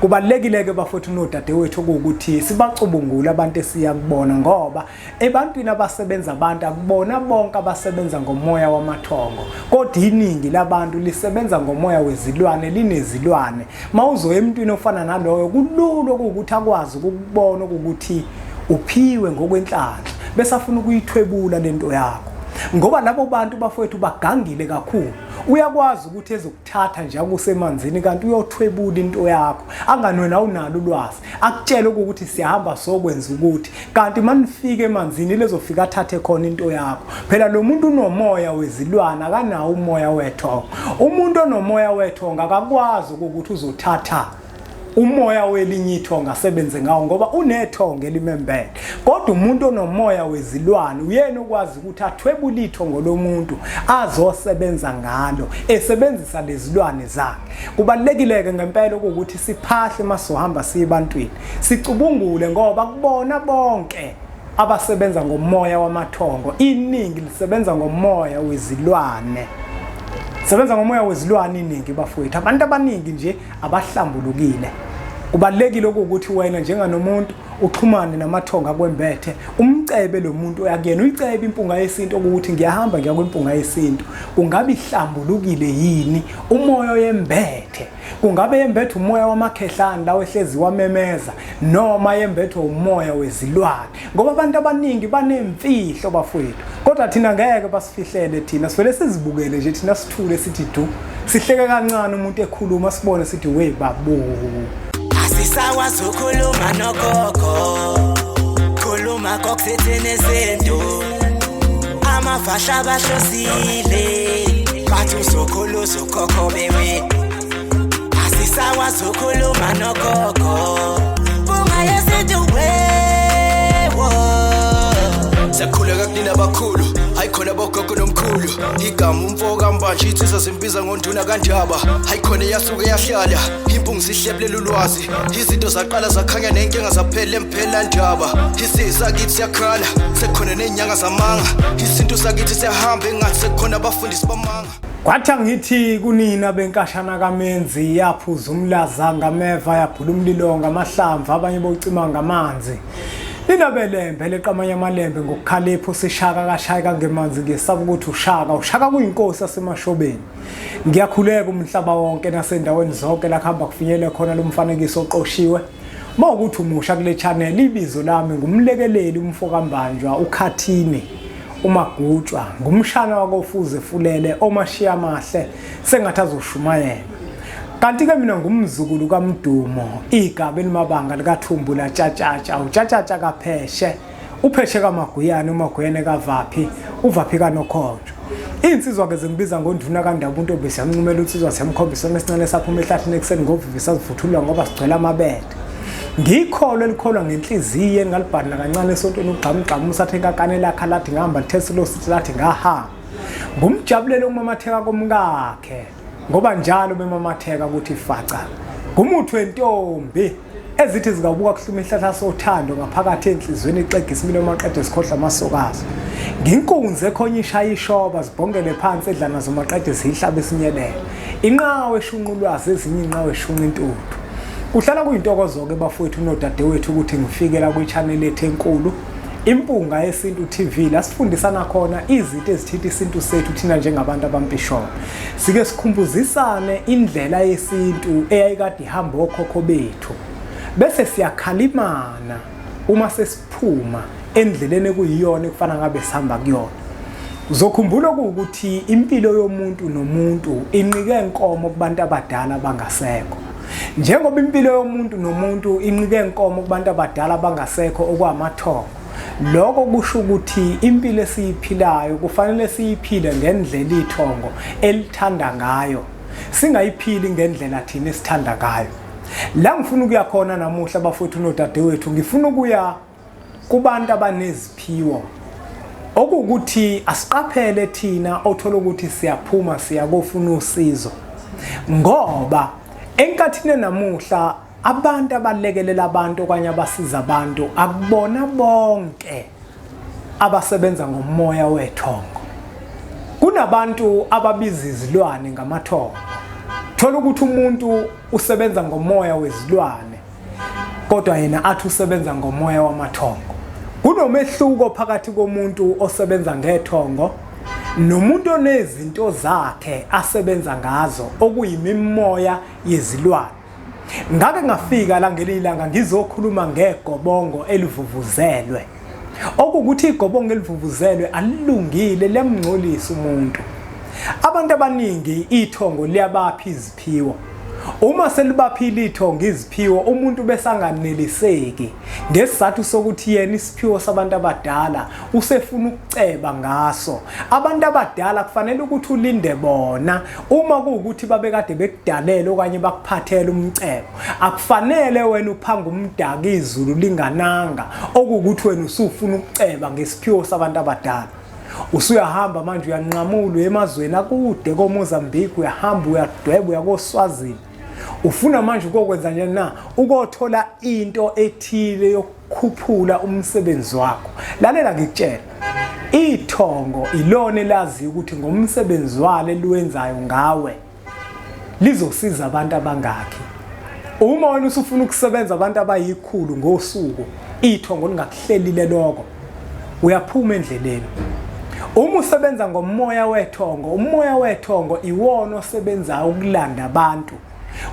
Kubalekile ke bafowethu nodadewethu ukuthi sibacubungule abantu esiyakubona ngoba ebantwini abasebenza abantu akubona bonke abasebenza ngomoya wamathongo kodwa iningi labantu lisebenza ngomoya wezilwane linezilwane mawuzoya emntwini ofana naloyo kulula ukuthi akwazi ukubona ukuthi uphiwe ngokwenhlanhla bese afuna ukuyithwebula lento yakho ngoba labo bantu bafowethu bagangile kakhulu uyakwazi ukuthi ezokuthatha nje akusemanzini kanti uyothwebula into yakho anganwena awunalo ulwazi akutshela ukuthi siyahamba sokwenza ukuthi kanti manifike emanzini lezofika athathe khona into yakho phela lo muntu unomoya wezilwane akanawo umoya weThongo umuntu onomoya weThongo akakwazi ukuthi uzothatha umoya welinye ithonga asebenze ngawo ngoba uneThongo elimembele kodwa umuntu onomoya wezilwane uyena ukwazi ukuthi athwebule ithongo lomuntu azosebenza ngalo esebenzisa lezilwane zakhe kubalekile ke ngempela ukuthi siphahle masohamba siyebantwini sicubungule ngoba kubona bonke abasebenza ngomoya wamathongo iningi lisebenza ngomoya wezilwane sebenza ngomoya wezilwane iningi bafowethu abantu abaningi nje abahlambulukile kubalekile ukuthi wena njenganomuntu uxhumane namathonga kwembethe umcebe lo muntu yakuyena uyicebe impunga yesinto ukuthi ngiyahamba ngiya kwimpunga yesinto kungabe ihlambulukile yini umoya yembethe kungabe yembethe umoya wamakhehlane lawo ehlezi wamemeza noma yembethe umoya wezilwane ngoba abantu abaningi banemfihlo bafowethu kodwa thina ngeke basifihlele thina sivele sizibukele nje thina sithule sithi du sihleke kancane umuntu ekhuluma sibone sithi we babu asisakwazi ukukhuluma nogogo khuluma kokusethi nezinto amafasha abahlosile bathi uzokhuluma uzokhokho bewe asisakwazi ukukhuluma nogogo bungayesethi wewo Sakhuleka kunina abakhulu hayikhona bogogo nomkhulu igama umfoka mbanje itsisa simbiza ngonduna kandaba hayikhona yasuke yahlala impungu sihlebulela ulwazi izinto zaqala zakhanya nenkinga zaphela emphela ndaba isisa kithi siyakhala sekhona nenyanga zamanga izinto sakithi siyahamba engathi sekhona abafundisi bamanga kwathi ngithi kunina benkashana kamenzi yaphuza umlaza ngameva yabhula umlilo ngamahlamvu abanye bocima ngamanzi Inabelembe leqamanya amalembe ngokukhalipho sishaka kashayika ngemanzi ngesaba ukuthi ushaka kuyinkosi yasemashobeni ngiyakhuleka umhlaba wonke nasendaweni zonke la khamba kufinyele khona lo mfanekiso oqoshiwe mawukuthi umusha kule channel ibizo lami ngumlekeleli umfoka mbanjwa ukhathini umagutshwa ngumshana wakofuze fulele omashiya amahle sengathi azoshumayela kanti ke mina ngumzukulu kaMdumo igaba elimabanga likaThumbula Tshatatsha uTshatatsha kaPheshe uPheshe kaMaguyane uMaguyane kaVaphi uVaphi kaNokhonjo insizwa ke zingibiza ngonduna kaNdabunto besamncumela utsizwa semkhombisa esincane saphuma ehlathini ekseni ngovivi sazivuthulwa ngoba sigcwele amabede ngikholo elikholwa ngenhliziyo engalibhadla kancane esontweni ugqamgqama usathe kakane lakha lathi ngihamba lithesilo sithi lathi ngahamba ngumjabulelo umamatheka komkakhe ngoba njalo bemamatheka ukuthi faca ngumuthu wentombi ezithi zikabuka kuhluma ihlahla sothando ngaphakathi enhlizweni ixegisa imilo maqede sikhohla amasokazi nginkunze ekhonyisha ishoba zibhongele phansi edlana zomaqede zihlaba esinyelele inqawe eshunqulwazi ezinye inqawe eshunqa intuthu kuhlala kuyintokozo ke bafowethu nodadewethu ukuthi ngifikela kwi-channel ethu enkulu impunga yesintu TV la sifundisana khona izinto ezithithi isintu sethu thina njengabantu abampisholo sike sikhumbuzisane indlela yesintu eyayikade ihamba okhokho bethu bese siyakhalimana uma sesiphuma endleleni kuyiyona ekufana ngabe sihamba kuyona uzokhumbula ukuthi impilo yomuntu nomuntu inqike enkomo kubantu abadala bangasekho njengoba impilo yomuntu nomuntu inqike enkomo kubantu abadala bangasekho okwamathongo lokho kusho ukuthi impilo esiyiphilayo kufanele siyiphile ngendlela iThongo elithanda ngayo singayiphili ngendlela thina esithanda ngayo la ngifuna ukuya khona namuhla bafowethu nodadewethu ngifuna ukuya kubantu abaneziphiwo okuthi asiqaphele thina othola ukuthi siyaphuma siyakofuna usizo ngoba enkathini namuhla abantu abalekelela abantu okanye abasiza abantu akubona bonke abasebenza ngomoya weThongo kunabantu ababiza izilwane ngamathongo thola ukuthi umuntu usebenza ngomoya wezilwane kodwa yena athi usebenza ngomoya wamathongo. Kunomehluko phakathi komuntu osebenza ngethongo nomuntu onezinto zakhe asebenza ngazo okuyimimoya yezilwane. Ngake ngafika la ngelilanga ngizokhuluma ngegobongo elivuvuzelwe. Okukuthi igobongo elivuvuzelwe alilungile lemngcolisa umuntu. Abantu abaningi ithongo liyabapha iziphiwo. Uma selibaphile ithongo iziphiwo umuntu besanganeliseki ngesizathu sokuthi yena isiphiwo sabantu abadala usefuna ukuceba ngaso. Abantu abadala kufanele ukuthi ulinde bona uma kuukuthi babekade bekudalela okanye bakuphathela umcebo. Akufanele wena uphanga umdaka izulu lingananga okukuthi wena usufuna ukuceba ngesiphiwo sabantu abadala. Usuyahamba manje uyanqamula emazweni akude koMozambique, uyahamba uyadweba uyakoSwazini. Ufuna manje ukokwenza njani na? Ukothola into ethile yokukhuphula umsebenzi wakho. Lalela ngikutshela. Ithongo ilona elazi ukuthi ngomsebenzi walo eliwenzayo ngawe lizosiza abantu abangaki. Uma wena usufuna ukusebenza abantu abayikhulu ngosuku, ithongo lingakuhlelile lokho. Uyaphuma endleleni. Uma usebenza ngomoya weThongo, umoya weThongo iwona osebenza ukulanda abantu.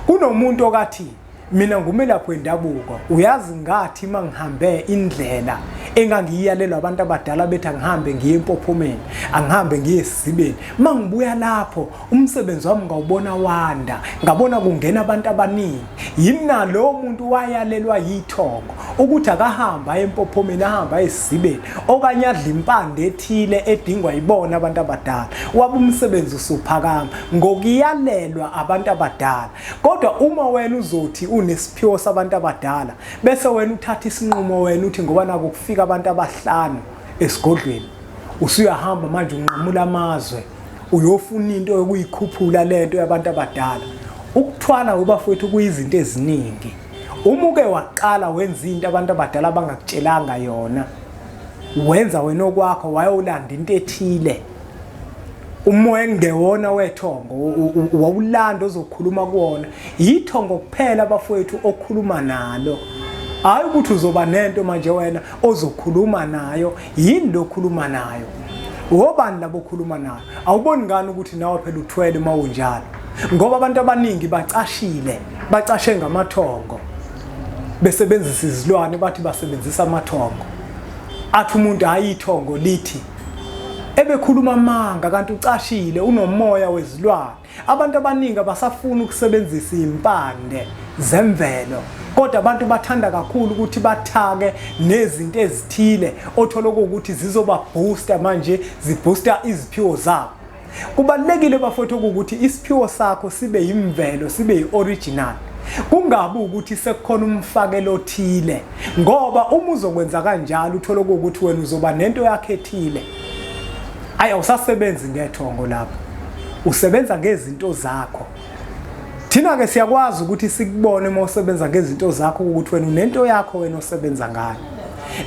Kunomuntu okathi mina ngumelaphi wendabuko, uyazi ngathi mangihambe indlela engangiyalelwa abantu abadala bethi angihambe ngiye empophomeni, angihambe ngiye esizibeni. Mangibuya lapho umsebenzi wami ngawubona wanda, ngabona kungena abantu abaningi. Yina lo muntu wayalelwa yithongo ukuthi akahamba empophomeni ahamba esizibeni okanye adla impande ethile edingwa yibona abantu abadala. Wabe umsebenzi usuphakama ngokuyalelwa abantu abadala. Kodwa uma wena uzothi unesiphiwo sabantu abadala bese wena uthatha isinqumo wena uthi ngoba naku kufika abantu abahlanu esigodlweni, usuyahamba manje unqamula amazwe uyofuna into yokuyikhuphula lento yabantu abadala. Ukuthwala ubafowethu kuyizinto eziningi. Uma uke waqala wenza into abantu abadala abangakutshelanga yona, wenza wena okwakho wayolanda into ethile, umoya engewona weThongo wawulanda ozokhuluma kuwona. Yithongo kuphela abafowethu okhuluma nalo. Hayi ukuthi uzoba nento manje wena ozokhuluma nayo, yini lokhuluma nayo. Wobani labo khuluma nayo? Awuboni ngani ukuthi nawe phela uthwele mawunjalo? Ngoba abantu abaningi bacashile, bacashe ngamathongo. Besebenzisa izilwane bathi basebenzisa amathongo. Athi umuntu ayithongo lithi ebekhuluma amanga kanti ucashile unomoya wezilwane. Abantu abaningi abasafuna ukusebenzisa impande zemvelo, kodwa abantu bathanda kakhulu ukuthi bathake nezinto ezithile othola ukuthi zizoba booster manje zibooster iziphiwo zabo. Kubalekile bafowethu ukuthi isiphiwo sakho sibe yimvelo, sibe yioriginal. Kungabi ukuthi sekukhona umfakelo othile, ngoba uma uzokwenza kanjalo uthola ukuthi wena uzoba nento yakhe ethile. Awusasebenzi ngethongo lapho, usebenza ngezinto zakho. Thina ke siyakwazi ukuthi sikubone uma usebenza ngezinto zakho ukuthi wena unento yakho wena osebenza ngayo.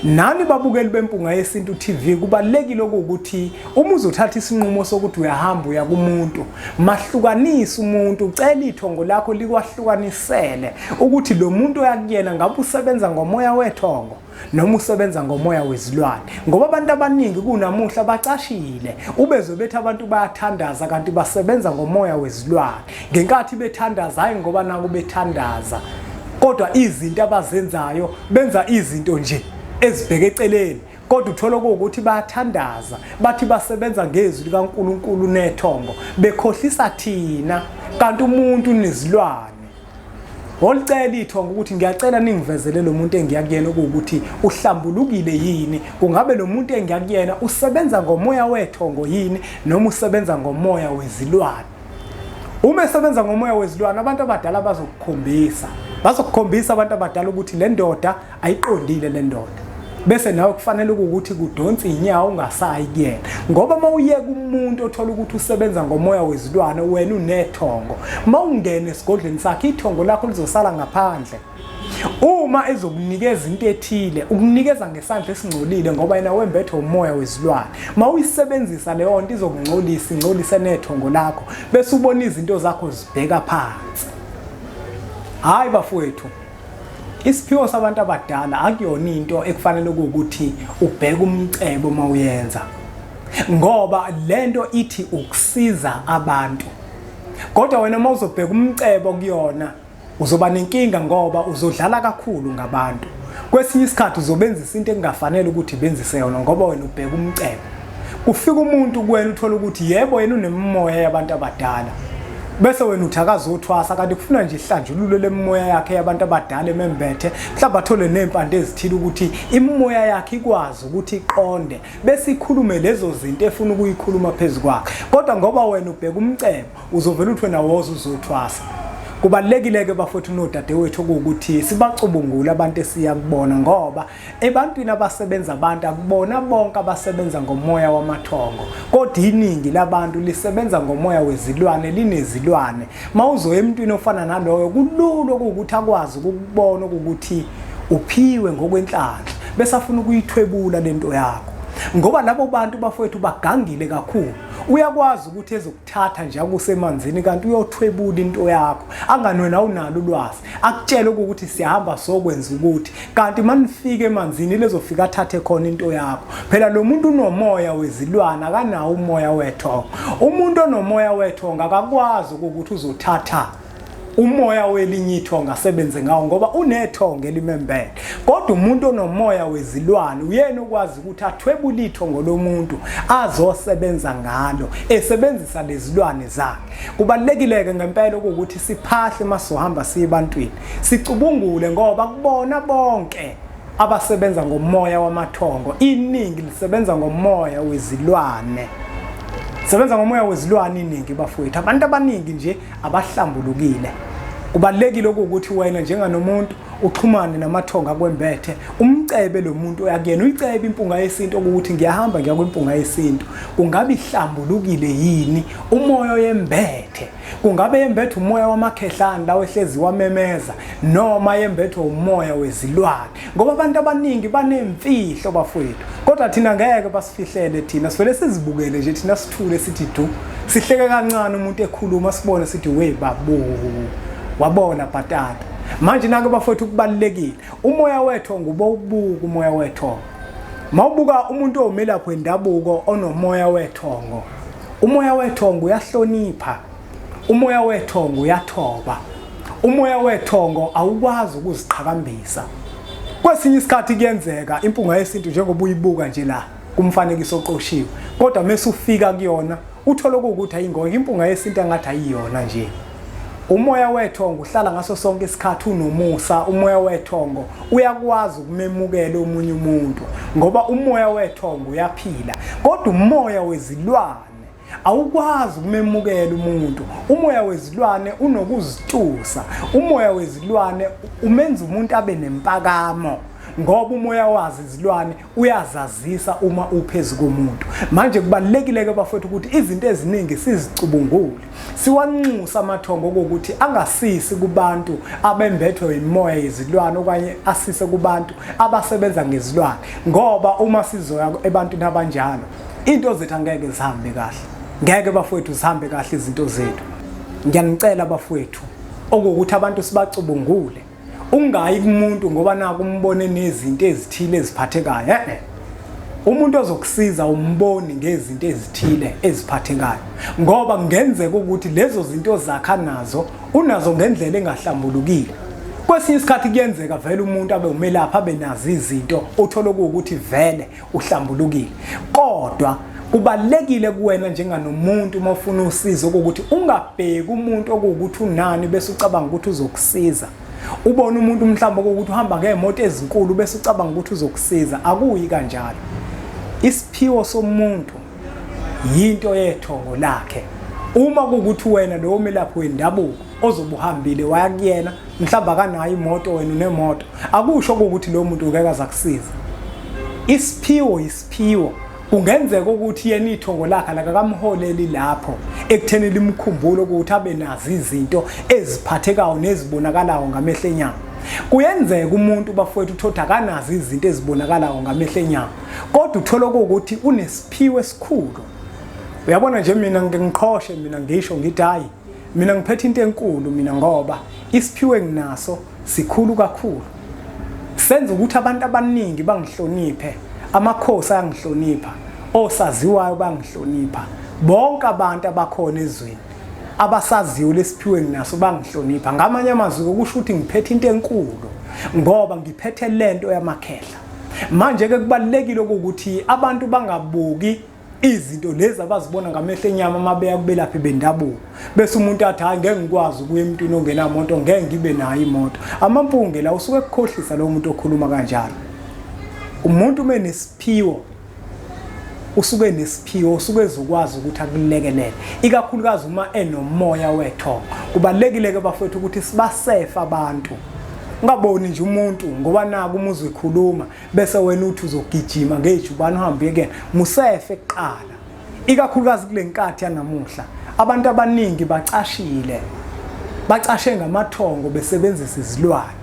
Nani babukeli bempunga yesintu TV, kubalekile ukuthi uma uzothatha isinqumo sokuthi uyahamba uya kumuntu, mahlukanisa umuntu, ucela ithongo lakho likwahlukanisele ukuthi lo muntu yakuyena ngabe usebenza ngomoya weThongo noma usebenza ngomoya wezilwane. Ngoba abantu abaningi kunamuhla bacashile ubezwe bethi abantu bayathandaza kanti basebenza ngomoya wezilwane. Ngenkathi bethandaza hayi ngoba naku bethandaza, kodwa izinto abazenzayo benza izinto nje ezibheke eceleni, kodwa uthola ukuthi bayathandaza bathi basebenza ngezwi likaNkulunkulu neThongo bekhohlisa thina kanti umuntu nezilwane. Olicela ithongo ukuthi ngiyacela ningivezele lo muntu engiyakuyena ukuthi uhlambulukile yini, kungabe lo muntu engiyakuyena usebenza ngomoya weThongo yini noma usebenza ngomoya wezilwane. Uma esebenza ngomoya wezilwane abantu abadala bazokukhombisa abantu abadala ukuthi le ndoda ayiqondile le ndoda. Bese nawe kufanele ukuthi kudonsa inyawo ungasayi kuyena, ngoba mawuyeka umuntu othola ukuthi usebenza ngomoya wezilwane wena uneThongo, mawungena esigodleni sakhe ithongo lakho lizosala ngaphandle. Uma ezokunikeza into ethile ukunikeza ngesandla esingcolile ngoba yena wembethwe umoya wezilwane mawuyisebenzisa leyo nto izokungcolisa ingcolise nethongo lakho bese ubona izinto zakho zibheka phansi. Hayi bafowethu, isiphiwo sabantu abadala akuyona into ekufanele ukuthi ubheke umcebo mawuyenza ngoba lento ithi ukusiza abantu. Kodwa wena mawuzobheka umcebo kuyona uzoba nenkinga ngoba uzodlala kakhulu ngabantu. Kwesinye isikhathi uzobenzisa into engafanele ukuthi benzise yona ngoba wena ubheka umcebo. Kufika umuntu kuwena uthola ukuthi yebo yena unemimoya yabantu abadala. Bese wena uthakaza uthwasa kanti kufuna nje ihlanjululo lemimoya yakhe yabantu abadala emembethe mhlawumbe athole nempande ezithile ukuthi imimoya yakhe ikwazi ukuthi iqonde bese ikhulume lezo zinto efuna ukuyikhuluma phezukwakhe. Kodwa ngoba wena ubheka umcebo uzovela uthi wena woza uzothwasa. Kubalekile-ke bafowethu nodadewethu ukuthi sibacubungule abantu esiyakubona ngoba ebantwini abasebenza abantu akubona bonke abasebenza ngomoya wamathongo kodwa iningi labantu lisebenza ngomoya wezilwane linezilwane. Mawuzoya emntwini ofana naloyo kulula ukuthi akwazi ukubona ukuthi uphiwe ngokwenhlanhla bese afuna ukuyithwebula lento yakho ngoba labo bantu bafowethu bagangile kakhulu. Uyakwazi ukuthi ezokuthatha nje akusemanzini kanti uyothwebula into yakho angani wena awunalo ulwazi akutshela ukuthi siyahamba sokwenza ukuthi kanti manifike emanzini lezofika athathe khona into yakho. Phela lo muntu unomoya wezilwane akanawo umoya weThongo. Umuntu onomoya weThongo akakwazi ukuthi uzothatha umoya welinye ithonga asebenze ngawo ngoba unethonga elimembele. Kodwa umuntu onomoya wezilwane uyena ukwazi ukuthi athwebule ithongo lomuntu azosebenza ngalo esebenzisa lezilwane zakhe. Kubalekile-ke ngempela ukuthi siphahle masohamba siyebantwini sicubungule ngoba kubona bonke abasebenza ngomoya wamathongo iningi lisebenza ngomoya wezilwane. Sebenza ngomoya wezilwane iningi bafowethu. Abantu abaningi nje abahlambulukile. Kubalekile ukuthi wena njenganomuntu uxhumane namathonga kwembethe umcebe lo muntu yakuyena uyicebe impunga yesinto ukuthi ngiyahamba ngiya kwimpunga yesinto. Kungabe ihlambulukile yini umoya yembethe? Kungabe yembethe umoya wamakhehlane lawo ehlezi wamemeza noma yembethe umoya wezilwane? Ngoba abantu abaningi banemfihlo bafowethu. Kodwa thina ngeke basifihlele thina sivele sizibukele nje thina sithule sithi du sihleke kancane umuntu ekhuluma sibone sithi we babu wabona bhatata. Manje nake bafowethu kubalekile umoya weThongo ubawubuka umoya weThongo. Mawubuka umuntu omelaphi wendabuko onomoya weThongo. Umoya weThongo uyahlonipha. Umoya weThongo uyathoba. Umoya weThongo awukwazi ukuziqhakambisa. Kwesinye isikhathi kuyenzeka impunga yesinto njengoba uyibuka nje la kumfanekiso oqoshiwe kodwa mase ufika kuyona uthola ukuthi ayingoya impunga yesinto angathi ayiyona nje. Umoya weThongo uhlala ngaso sonke isikhathi unomusa. Umoya weThongo uyakwazi ukumemukela omunye umuntu ngoba umoya weThongo uyaphila. Kodwa umoya wezilwane awukwazi ukumemukela umuntu. Umoya wezilwane unokuzitusa. Umoya wezilwane umenza umuntu abe nempakamo ngoba umoya wazi izilwane uyazazisa uma uphezulu komuntu. Manje kubalekile-ke bafowethu ukuthi izinto eziningi sizicubungule siwanxusa amathongo ukuthi angasisi kubantu abembethwe imoya yezilwane okanye asise kubantu abasebenza ngezilwane ngoba uma sizoya ebantwini abanjalo into zethu angeke zihambe kahle. Ngeke bafowethu zihambe kahle izinto zethu. Ngiyanicela bafowethu ukuthi abantu sibacubungule ungayi kumuntu ngoba naku umbone nezinto ezithile eziphathekayo. Umuntu ozokusiza umboni ngezinto ezithile eziphathekayo ngoba kungenzeka ukuthi lezo zinto zakha nazo unazo ngendlela engahlambulukile. Kwesinye isikhathi kuyenzeka vele umuntu abe umelaphi abe nazo izinto uthola ukuthi vele uhlambulukile. Kodwa kubalekile kuwena njenganomuntu uma ufuna usizo ukuthi ungabheki umuntu ukuthi unani bese ucabanga ukuthi uzokusiza. Ubona umuntu mhlawumbe ukuthi uhamba ngeemoto ezinkulu bese ucabanga ukuthi uzokusiza. Akuyi kanjalo. Isiphiwo somuntu yinto yeThongo lakhe. Uma ukuthi wena lo melaphi wendabuko ozobuhambile waya kuyena mhlawumbe akanayo imoto wena unemoto akusho ukuthi lo muntu ngeke azakusiza. Isiphiwo isiphiwo. Kungenzeka ukuthi yena iThongo lakhe lakakamholeli lapho ekutheni limkhumbulo ukuthi abe nazi izinto eziphathekayo nezibonakalayo ngamehlo enyama. Kuyenzeka umuntu bafowethu uthola kanazi izinto ezibonakalayo ngamehlo enyama kodwa uthola ukuthi unesiphiwo esikhulu. Uyabona nje mina ngiqhoshe mina ngisho ngithi hayi mina ngiphethe into enkulu mina ngoba isiphiwo enginaso sikhulu kakhulu. Senza ukuthi abantu abaningi bangihloniphe, amakhosi ayangihlonipha, osaziwayo bangihlonipha, bonke abantu abakhona ezweni abasaziyo lesiphiwo enginaso bangihlonipha. Ngamanye amazwi okusho ukuthi ngiphethe into enkulu ngoba ngiphethe lento yamakhehla. Manje ke kubalekile ukuthi abantu bangabuki izinto lezi abazibona ngamehlo enyama mabeya kubelaphi bendabuko bese umuntu athi hayi ngeke ngikwazi ukuya emntwini ongenamoto ngeke ngibe nayo imoto. Amampunge la usuke ekukhohlisa lo muntu okhuluma kanjalo. Umuntu menesiphiwo usuke nesiphiwo usuke ezokwazi ukuthi akulekelele ikakhulukazi uma enomoya weThongo. Kubalekile ke bafowethu ukuthi sibasefa abantu. Ungaboni nje umuntu ngoba naku umuzwe ekhuluma bese wena uthi uzogijima ngejubane uhambe yeke musefe eqala. Ikakhulukazi kule nkathi yanamuhla abantu abaningi bacashe ngamathongo besebenzisa izilwane.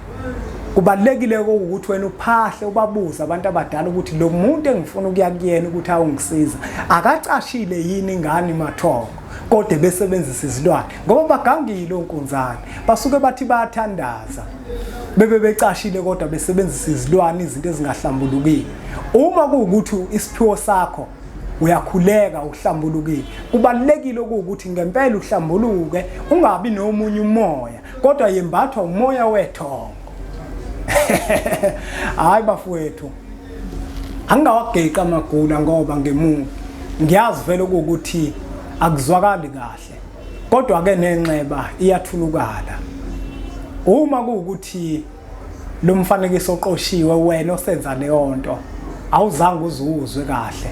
Kubalekile ukuthi wena uphahle ubabuza abantu abadala ukuthi lo muntu engifuna ukuya kuyena ukuthi awungisiza akacashile yini ngani mathongo kodwa besebenzisa izilwane ngoba bagangile onkunzane basuke bathi bayathandaza becashile kodwa besebenzisa izilwane izinto ezingahlambulukile. Uma kuwukuthi isiphiwo sakho uyakhuleka uhlambulukile kubalekile ukuthi ngempela uhlambuluke ungabi nomunye umoya kodwa yembathwa umoya weThongo. Hayi bafowethu angawageqa amagula ngoba ngemuva ngiyazi vele ukuthi akuzwakali kahle kodwa ke nenxeba iyathulukala. Uma kuwukuthi lo mfanekiso oqoshiwe wena osenza leyo nto awuzange uzuzwe kahle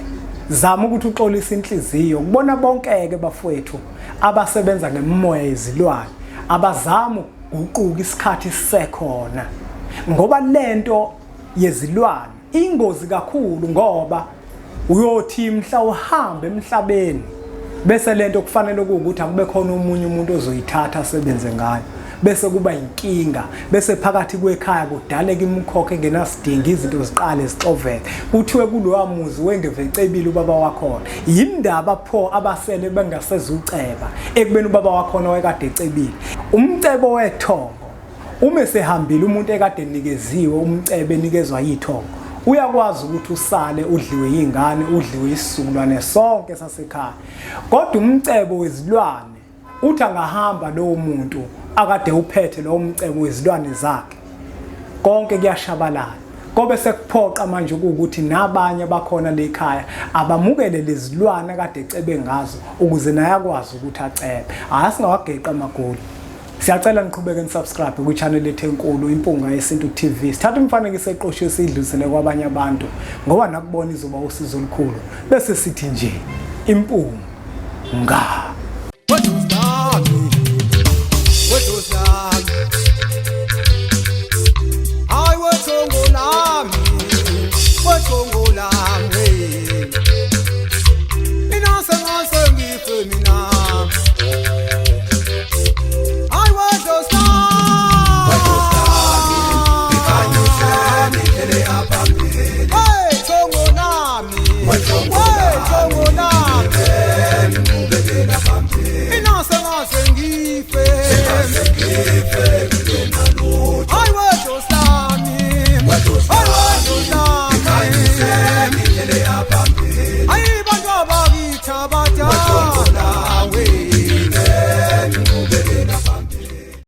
zama ukuthi uxolise inhliziyo kubona bonke ke bafowethu abasebenza ngemoya yezilwane abazama ukuquka isikhathi sisekhona ngoba lento yezilwane ingozi kakhulu ngoba uyothi mhla uhambe emhlabeni bese lento kufanele ukuthi akube khona umunye umuntu ozoyithatha asebenze ngayo bese kuba inkinga bese phakathi kwekhaya kudaleka imikhokho engenasidingo izinto ziqale zixoveke kuthiwe kuloya muzi wengevecebile ubaba wakhona yindaba pho abasele bengasezuceba ekubeni ubaba wakhona wayekade ecebile umcebo weThongo. Uma sehambile umuntu ekade nikeziwe umcebo enikezwa yiThongo uyakwazi ukuthi usale udliwe izingane udliwe isizukulwane sonke sasekhaya kodwa umcebo wezilwane uthi angahamba lo muntu akade uphethe lo mcebo wezilwane zakhe konke kuyashabalala kobe sekuphoqa manje ukuthi nabanye abakhona lekhaya abamukele lezilwane akade ecebe ngazo ukuze naye akwazi ukuthi acebe. Asingawageqa amagoli. Siyacela niqhubeke nisubscribe ku channel lethu enkulu Impunga Yesintu TV. Sithatha umfanekiso eqoshiwe sidlulisele kwabanye abantu ngoba nakubona izoba usizo olukhulu bese sithi nje impunga.